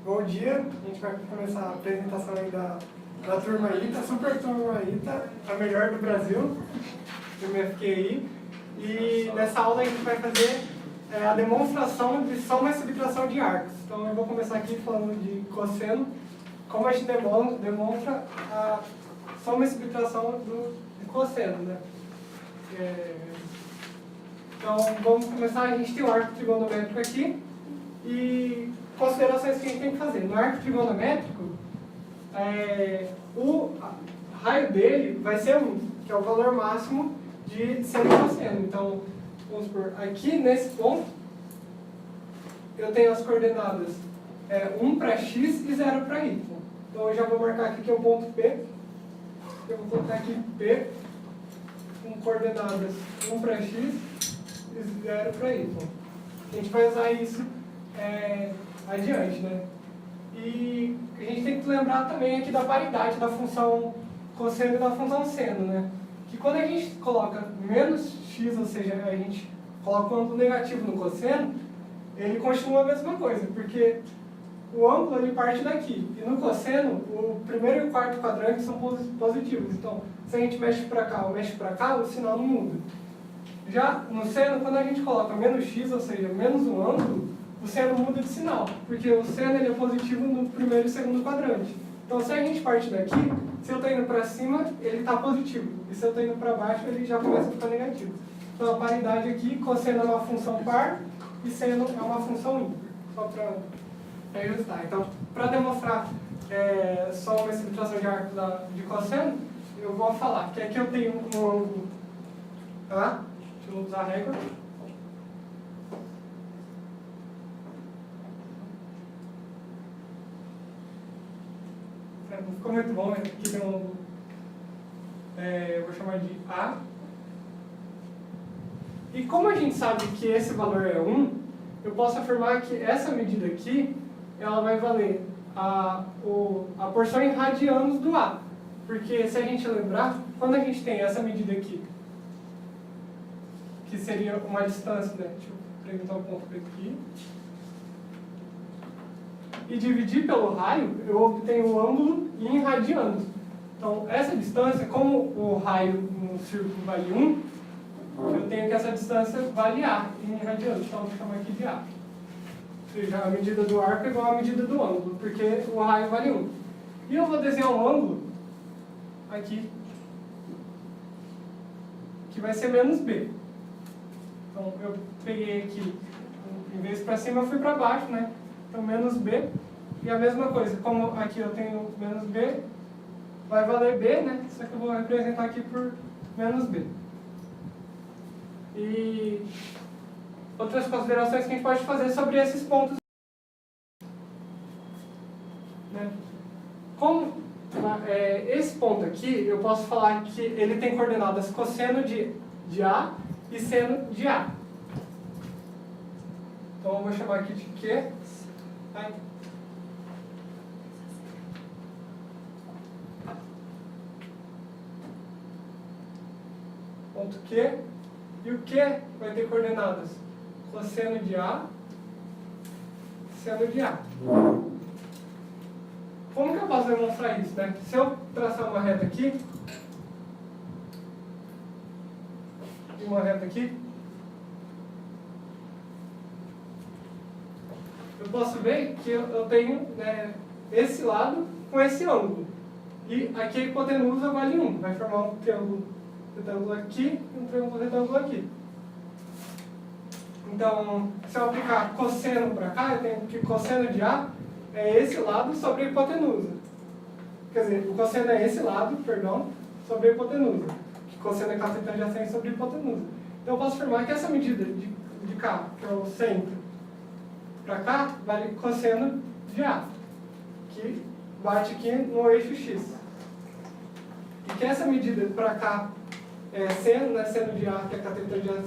Bom dia, a gente vai começar a apresentação aí da turma ITA, super turma ITA, a melhor do Brasil, do MFQI. E nessa aula a gente vai fazer a demonstração de soma e subtração de arcos. Então eu vou começar aqui falando de cosseno, como a gente demonstra a soma e subtração de cosseno, né? Então vamos começar, a gente tem o arco trigonométrico aqui e considerações que a gente tem que fazer. No arco trigonométrico, o raio dele vai ser 1, que é o valor máximo de seno e cosseno. Então, vamos supor, aqui nesse ponto, eu tenho as coordenadas 1 para x e 0 para y. Então, eu já vou marcar aqui que é o ponto P. Eu vou colocar aqui P com coordenadas 1 para x e 0 para y. A gente vai usar isso adiante, né? E a gente tem que lembrar também aqui da paridade da função cosseno e da função seno, né? Que quando a gente coloca menos x, ou seja, a gente coloca o ângulo negativo no cosseno, ele continua a mesma coisa, porque o ângulo ele parte daqui. E no cosseno, o primeiro e o quarto quadrante são positivos. Então, se a gente mexe para cá ou mexe para cá, o sinal não muda. Já no seno, quando a gente coloca menos x, ou seja, menos um ângulo, o seno muda de sinal, porque o seno ele é positivo no primeiro e segundo quadrante. Então, se a gente parte daqui, se eu estou indo para cima, ele está positivo. E se eu estou indo para baixo, ele já começa a ficar negativo. Então, a paridade aqui, cosseno é uma função par e seno é uma função ímpar. Só para ajustar. Então, para demonstrar só uma subtração de arco de cosseno, eu vou falar que aqui eu tenho um ângulo A. Deixa eu usar a régua. Não ficou muito bom, aqui tem um ângulo, eu vou chamar de A. E como a gente sabe que esse valor é 1, eu posso afirmar que essa medida aqui, ela vai valer a porção em radianos do A. Porque se a gente lembrar, quando a gente tem essa medida aqui, que seria uma distância, né? Deixa eu apresentar um ponto aqui. E dividir pelo raio, eu obtenho o ângulo em radianos. Então, essa distância, como o raio no círculo vale 1, eu tenho que essa distância vale A em radianos. Então, eu vou chamar aqui de A. Ou seja, a medida do arco é igual à medida do ângulo, porque o raio vale 1. E eu vou desenhar um ângulo aqui, que vai ser menos B. Então, eu peguei aqui, em vez para cima, eu fui para baixo, né? Então, menos B. E a mesma coisa, como aqui eu tenho menos B, vai valer B, né? Só que eu vou representar aqui por menos B. E outras considerações que a gente pode fazer sobre esses pontos. Né? Como esse ponto aqui, eu posso falar que ele tem coordenadas cosseno de A e seno de A. Então, eu vou chamar aqui de Q. Ponto Q. E o Q vai ter coordenadas cosseno de A, seno de A. Como que eu posso demonstrar isso, né? Se eu traçar uma reta aqui, e uma reta aqui, eu posso ver que eu tenho esse lado com esse ângulo. E aqui a hipotenusa vale 1. Vai formar um triângulo retângulo aqui e um triângulo retângulo aqui. Então, se eu aplicar cosseno para cá, eu tenho que cosseno de A é esse lado sobre a hipotenusa. Quer dizer, o cosseno é esse lado, perdão, sobre a hipotenusa. Que cosseno é catetano adjacente sobre a hipotenusa. Então, eu posso afirmar que essa medida de cá, que é o centro, para cá, vale cosseno de A, que bate aqui no eixo X. E que essa medida para cá é seno, né? Seno de A, que é catetano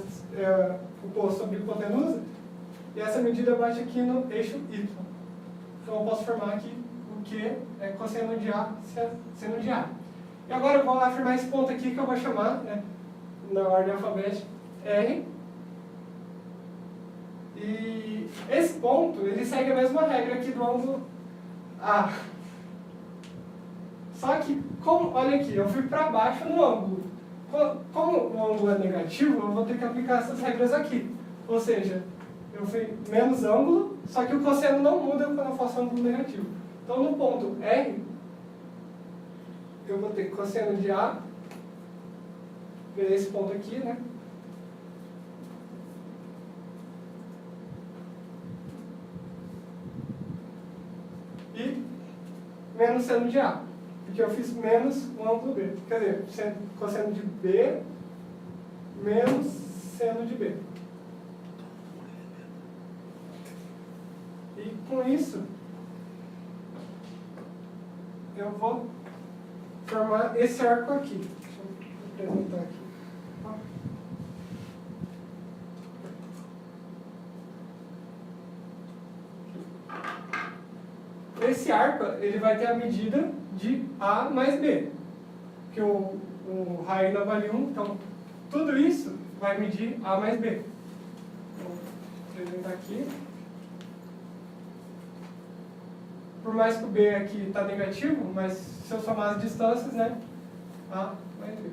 oposto sobre a hipotenusa, e essa medida bate aqui no eixo Y. Então, eu posso afirmar que o Q é cosseno de A, seno de A. E agora eu vou afirmar esse ponto aqui que eu vou chamar, né, na ordem alfabética, R. E esse ponto, ele segue a mesma regra aqui do ângulo A. Só que, olha aqui, eu fui para baixo no ângulo. Como o ângulo é negativo, eu vou ter que aplicar essas regras aqui. Ou seja, eu fui menos ângulo, só que o cosseno não muda quando eu faço ângulo negativo. Então, no ponto R, eu vou ter cosseno de A, ver esse ponto aqui, né? E menos seno de A, porque eu fiz menos o ângulo B. Quer dizer, cosseno de B menos seno de B. E com isso, eu vou formar esse arco aqui. Deixa eu apresentar aqui. Esse arco, ele vai ter a medida de A mais B. Porque o raio não vale 1, então tudo isso vai medir A mais B. Vou apresentar aqui. Por mais que o B aqui está negativo, mas se eu somar as distâncias, né? A mais B.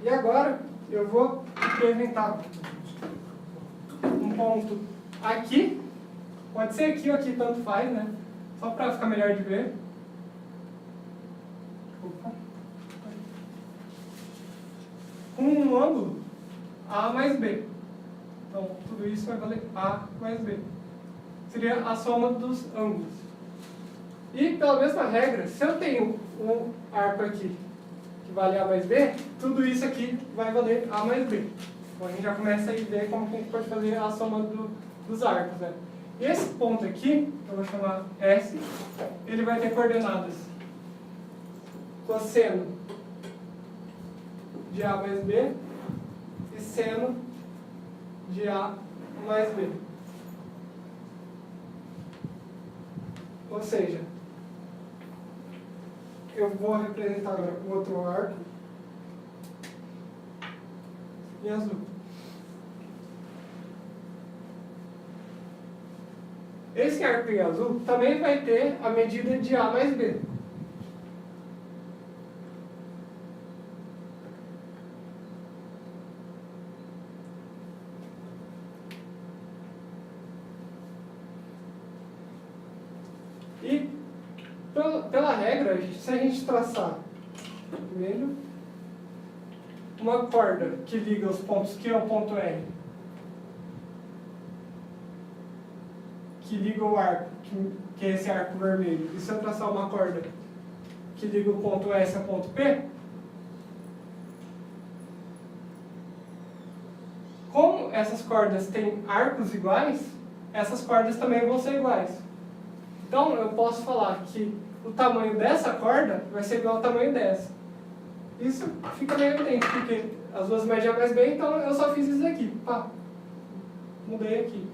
E agora eu vou apresentar um ponto aqui. Pode ser aqui ou aqui, tanto faz, né? Só para ficar melhor de ver. Opa. Com um ângulo A mais B. Então, tudo isso vai valer A mais B. Seria a soma dos ângulos. E, pela mesma regra, se eu tenho um arco aqui que vale A mais B, tudo isso aqui vai valer A mais B. Então, a gente já começa a ver como que a gente pode fazer a soma dos arcos, né? E esse ponto aqui, que eu vou chamar S, ele vai ter coordenadas cosseno de A mais B e seno de A mais B. Ou seja, eu vou representar agora o outro arco em azul. Esse arco em azul também vai ter a medida de A mais B. E, pela regra, se a gente traçar primeiro uma corda que liga os pontos Q ao ponto R, que liga o arco, que é esse arco vermelho, e se eu traçar uma corda que liga o ponto S ao ponto P, como essas cordas têm arcos iguais, essas cordas também vão ser iguais. Então, eu posso falar que o tamanho dessa corda vai ser igual ao tamanho dessa. Isso fica meio evidente, porque as duas medem A mais B, então eu só fiz isso aqui. Pá, mudei aqui.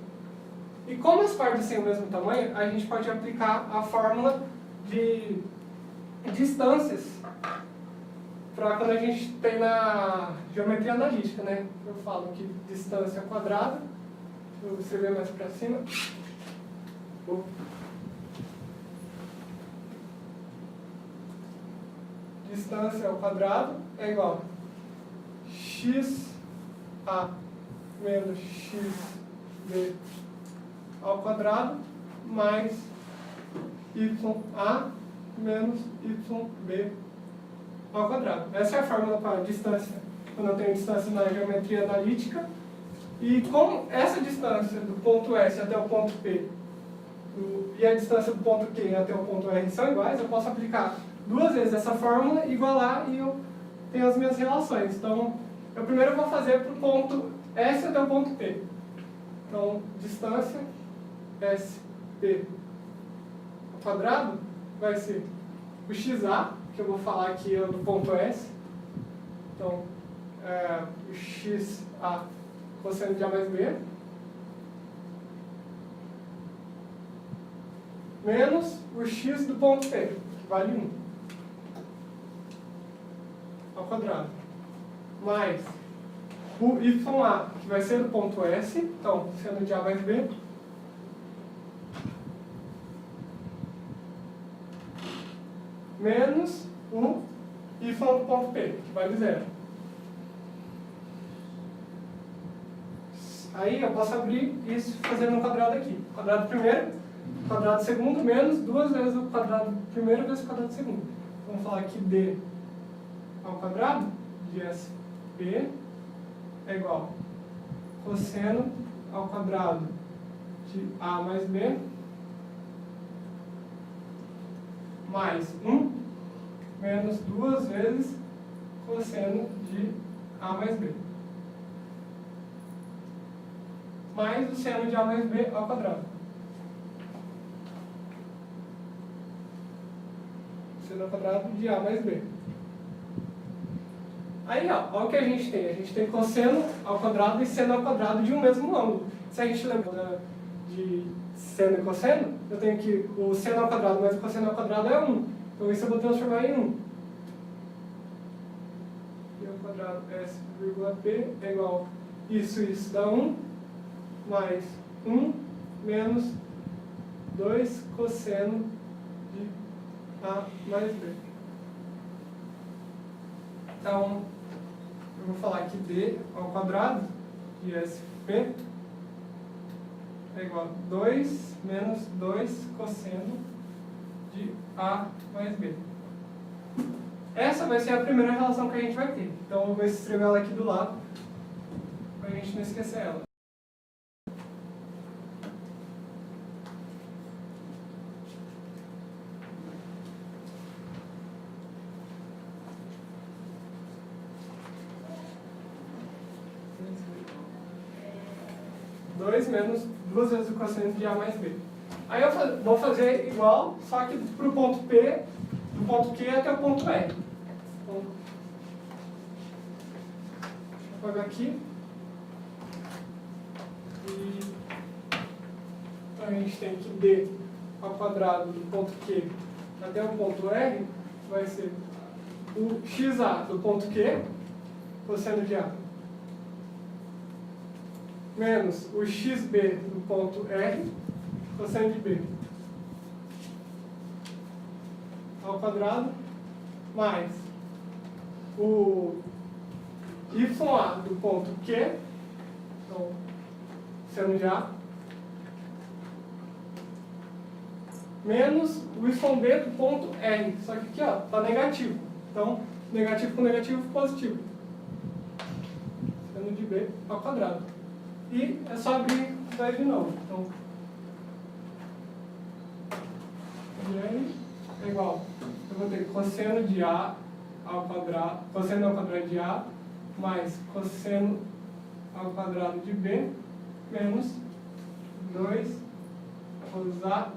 E como as cordas têm o mesmo tamanho, a gente pode aplicar a fórmula de distâncias para quando a gente tem na geometria analítica, né? Eu falo que distância ao quadrado, vou escrever mais para cima. Distância ao quadrado é igual a xa menos xb ao quadrado mais ya menos yb ao quadrado. Essa é a fórmula para a distância, quando eu tenho distância na geometria analítica. E como essa distância do ponto S até o ponto P e a distância do ponto Q até o ponto R são iguais, eu posso aplicar duas vezes essa fórmula, igualar e eu tenho as minhas relações. Então, eu primeiro vou fazer para o ponto S até o ponto P. Então, distância SP ao quadrado vai ser o XA, que eu vou falar aqui é do ponto S. Então, o XA cosseno de A mais B. Menos o X do ponto P, que vale 1. Ao quadrado, mais o YA, que vai ser do ponto S, então, seno de A mais B, menos o y do ponto P, que vale 0. Aí eu posso abrir isso fazendo um quadrado aqui. Quadrado primeiro, quadrado segundo, menos 2 vezes o quadrado primeiro vezes o quadrado segundo. Vamos falar que d ao quadrado de SP é igual a cosseno ao quadrado de A mais B mais 1 menos 2 vezes cosseno de A mais B. Mais o seno de A mais B ao quadrado. Seno ao quadrado de A mais B. Aí, ó, olha o que a gente tem. A gente tem cosseno ao quadrado e seno ao quadrado de um mesmo ângulo. Se a gente lembra de seno e cosseno, eu tenho que o seno ao quadrado mais o cosseno ao quadrado é 1. Então isso eu vou transformar em 1. E ao quadrado S, P é igual a isso dá 1. Mais 1 menos 2 cosseno de A mais B. Então, eu vou falar que d ao quadrado de SP é igual a 2 menos 2 cosseno de A mais B. Essa vai ser a primeira relação que a gente vai ter. Então, eu vou escrever ela aqui do lado, para a gente não esquecer ela. Menos 2 vezes o cosseno de A mais B. Aí eu vou fazer igual, só que para o ponto P, do ponto Q até o ponto R. Então, deixa eu apagar aqui. E então a gente tem que D ao quadrado do ponto Q até o ponto R vai ser o XA do ponto Q, cosseno de A, menos o xb do ponto R, cosseno de B, ao quadrado, mais o YA do ponto Q, então, seno de A, menos o YB do ponto R. Só que aqui, ó, tá negativo. Então, negativo com negativo, positivo. Seno de B ao quadrado. E é só abrir isso aí de novo. Então, N é igual. Eu vou ter cosseno de A ao quadrado, cosseno ao quadrado de A, mais cosseno ao quadrado de B, menos 2 cos A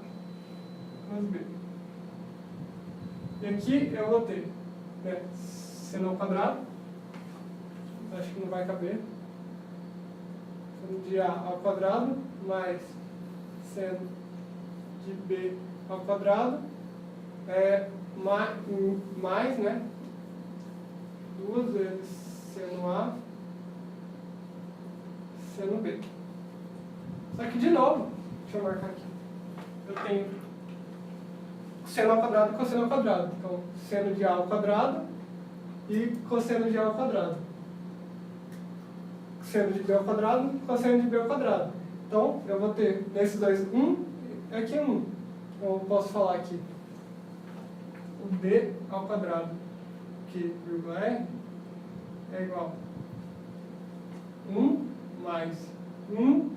menos B. E aqui eu vou ter, né, seno ao quadrado, acho que não vai caber, seno de A ao quadrado, mais seno de B ao quadrado, mais, né, 2 vezes seno A, seno B. Só que, de novo, deixa eu marcar aqui, eu tenho seno ao quadrado e cosseno ao quadrado. Então, seno de A ao quadrado e cosseno de A ao quadrado. Seno de B ao quadrado, cosseno de B ao quadrado. Então, eu vou ter nesses dois 1 e aqui 1. Então, eu posso falar aqui o D ao quadrado, que vírgula R, é igual a 1 mais 1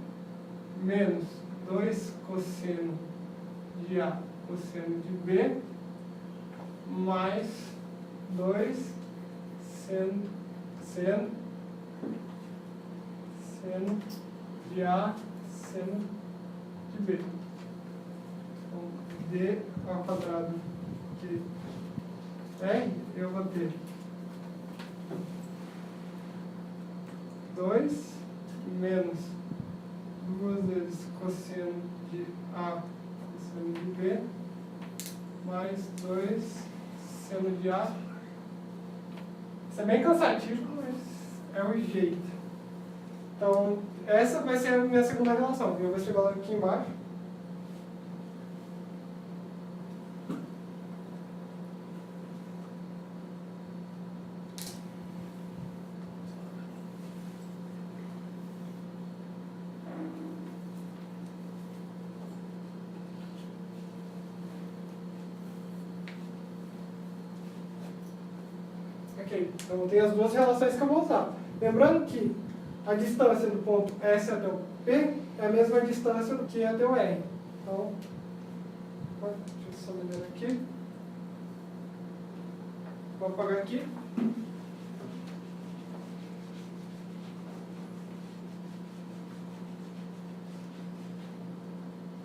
menos 2 cosseno de A cosseno de B mais 2 seno de A seno de B. Então, D ao quadrado de R, eu vou ter 2 menos 2 vezes cosseno de A cosseno de B mais 2 seno de A. Isso é bem cansativo, mas é o jeito. Então, essa vai ser a minha segunda relação. Eu vou escrever ela aqui embaixo. Ok, então tem as duas relações que eu vou usar. Lembrando que a distância do ponto S até o P é a mesma distância do que até o R. Então, deixa eu só melhorar aqui. Vou apagar aqui.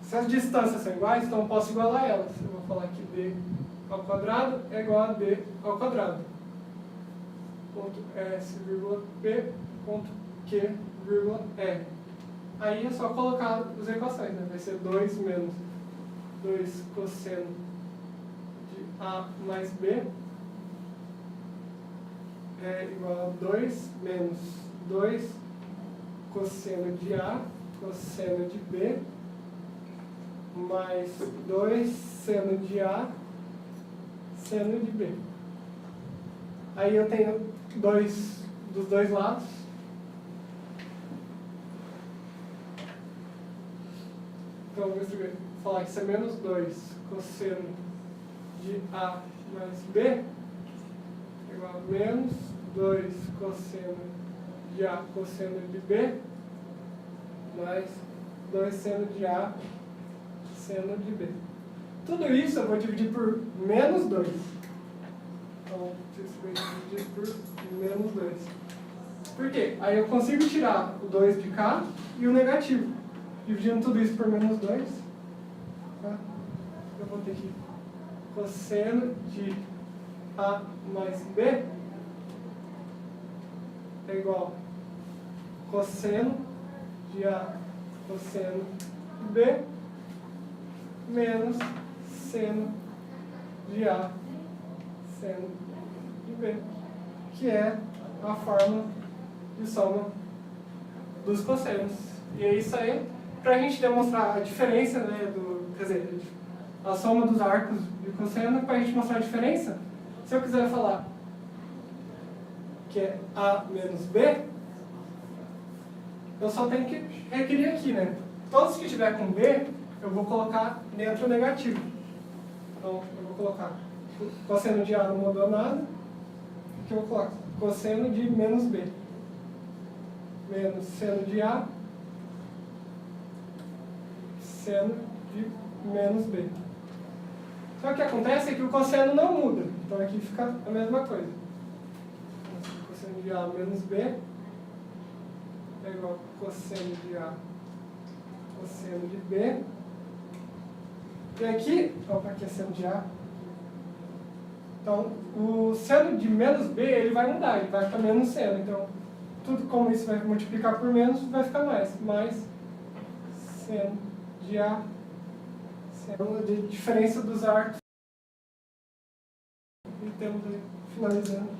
Se as distâncias são iguais, então eu posso igualar elas. Eu vou falar que b ao quadrado é igual a b ao quadrado. Ponto S, P, ponto Q, R. Aí é só colocar as equações, né? Vai ser 2 menos 2 cosseno de A mais B é igual a 2 menos 2 cosseno de A cosseno de B mais 2 seno de A seno de B. Aí eu tenho dos dois lados. Então, vou falar que isso é menos 2 cosseno de A mais B é igual a menos 2 cosseno de A cosseno de B mais 2 seno de A seno de B. Tudo isso eu vou dividir por menos 2. Então, isso vai dividir por menos 2. Por quê? Aí eu consigo tirar o 2 de cá e o negativo. Dividindo tudo isso por menos 2, tá? Eu vou ter que cosseno de A mais B é igual a cosseno de A cosseno de B menos seno de A seno de B, que é a fórmula de soma dos cossenos. E é isso aí, para a gente demonstrar a diferença, né, quer dizer, a soma dos arcos de cosseno, para a gente mostrar a diferença, se eu quiser falar que é A menos B, eu só tenho que requerer aqui, né? Todos que tiver com B, eu vou colocar dentro negativo. Então, eu vou colocar cosseno de A não mudou nada, que eu vou colocar cosseno de menos B. Menos seno de A, seno de menos B. Só que o que acontece é que o cosseno não muda. Então aqui fica a mesma coisa. Cosseno de A menos B é igual a cosseno de A cosseno de B. E aqui, aqui é seno de A. Então, o seno de menos B, ele vai mudar, ele vai ficar menos seno. Então, tudo como isso vai multiplicar por menos, vai ficar mais. Mais seno de A, seno de diferença dos arcos. E temos aí, finalizando.